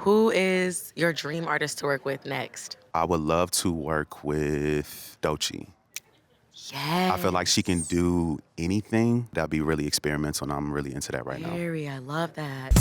Who is your dream artist to work with next? I would love to work with Doechii. I feel like she can Yes. do anything. That'd be really experimental, and I'm really into that right now. Very, I love that.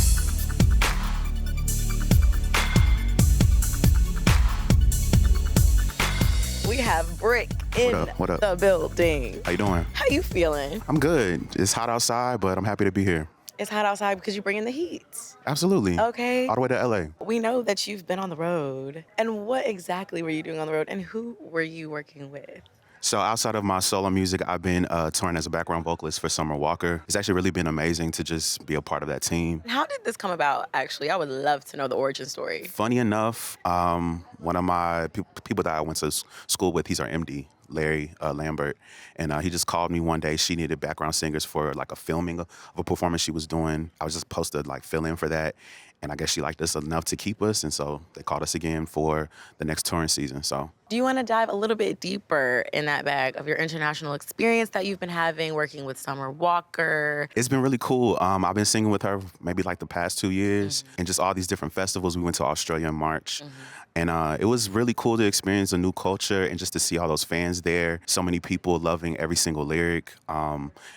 We have Brick What in up? What up? the building. How you doing? How you feeling? I'm good. It's hot outside, but I'm happy to be here. It's hot outside because you're bringing the heat. Absolutely. Okay. All the way to LA. We know that you've been on the road. And what exactly were you doing on the road? And who were you working with? So outside of my solo music, I've been touring as a background vocalist for Summer Walker. It's actually really been amazing to just be a part of that team. How did this come about, actually? I would love to know the origin story. Funny enough, one of my people that I went to school with, he's our MD, Larry Lambert, and he just called me one day. She needed background singers for like a filming of a performance she was doing. I was just supposed to like fill in for that, and I guess she liked us enough to keep us, and so they called us again for the next touring season. So. Do you want to dive a little bit deeper in that bag of your international experience that you've been having working with Summer Walker? It's been really cool. I've been singing with her maybe like the past 2 years, and just all these different festivals. We went to Australia in March, and it was really cool to experience a new culture and just to see all those fans there. So many people loving every single lyric.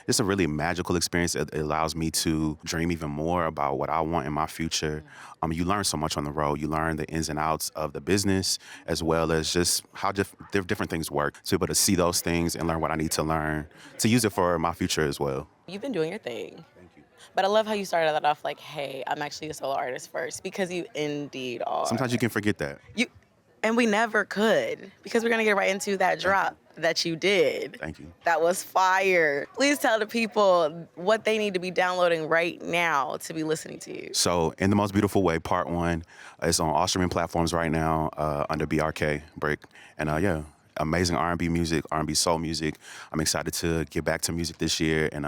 It's a really magical experience. It allows me to dream even more about what I want in my future. You learn so much on the road. You learn the ins and outs of the business, as well as just how different things work. To be able to see those things and learn what I need to learn to use it for my future as well. You've been doing your thing. Thank you. But I love how you started that off like, hey, I'm actually a solo artist first, because you indeed are. Sometimes you can forget that. And we never could, because we're going to get right into that drop that you did. Thank you. That was fire. Please tell the people what they need to be downloading right now to be listening to you. So, In the Most Beautiful Way, Part 1 is on all streaming platforms right now under BRK, Break. And yeah, amazing R&B music, R&B soul music. I'm excited to get back to music this year and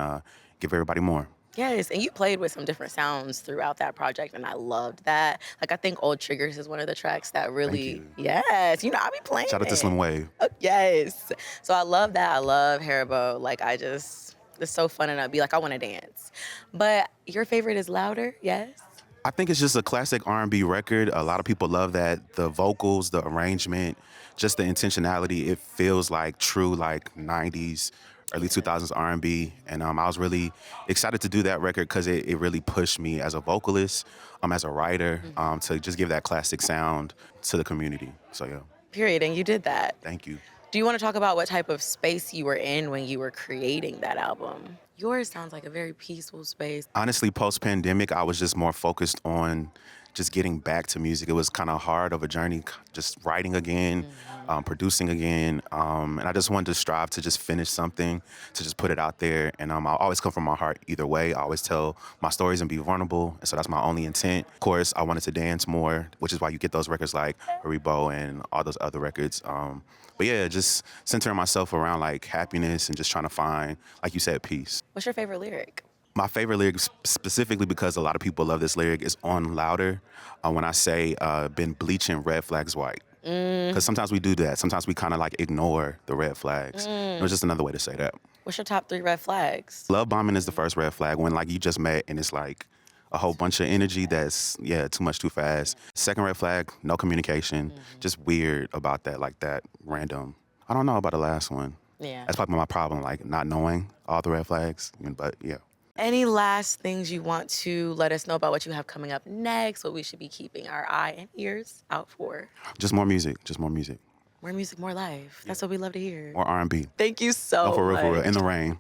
give everybody more. Yes, and you played with some different sounds throughout that project, and I loved that. Like, I think Old Triggers is one of the tracks that really, Thank you. yes, I be playing Shout out to it. Slim Wave. Oh, yes. So I love that. I love Haribo. Like, it's so fun and upbeat. Like, I want to dance. But your favorite is Louder, yes? I think it's just a classic R&B record. A lot of people love that. The vocals, the arrangement, just the intentionality. It feels like true, like 90s, early 2000s R&B. And I was really excited to do that record because it really pushed me as a vocalist, as a writer, to just give that classic sound to the community. So, yeah. Period. And you did that. Thank you. Do you want to talk about what type of space you were in when you were creating that album? Yours sounds like a very peaceful space. Honestly, post-pandemic, I was just more focused on just getting back to music. It was kind of hard of a journey, just writing again, producing again. And I just wanted to strive to just finish something, to just put it out there. And I always come from my heart either way. I always tell my stories and be vulnerable. And so that's my only intent. Of course, I wanted to dance more, which is why you get those records like Haribo and all those other records. But yeah, just centering myself around like happiness and just trying to find, like you said, peace. What's your favorite lyric? My favorite lyric, specifically because a lot of people love this lyric, is on Louder. When I say, been bleaching red flags white. Because sometimes we do that. Sometimes we kind of like ignore the red flags. It was just another way to say that. What's your top 3 red flags? Love bombing is the first red flag, when like you just met and it's like a whole bunch of energy that's, too much too fast. Second red flag, no communication. Just weird about that, like that random. I don't know about the last one. Yeah. That's probably my problem, like not knowing all the red flags, but yeah. Any last things you want to let us know about what you have coming up next, what we should be keeping our eye and ears out for? Just more music, more music. More music, more life. That's what we love to hear. More R&B. Thank you so No, for real, much. for real. In the rain.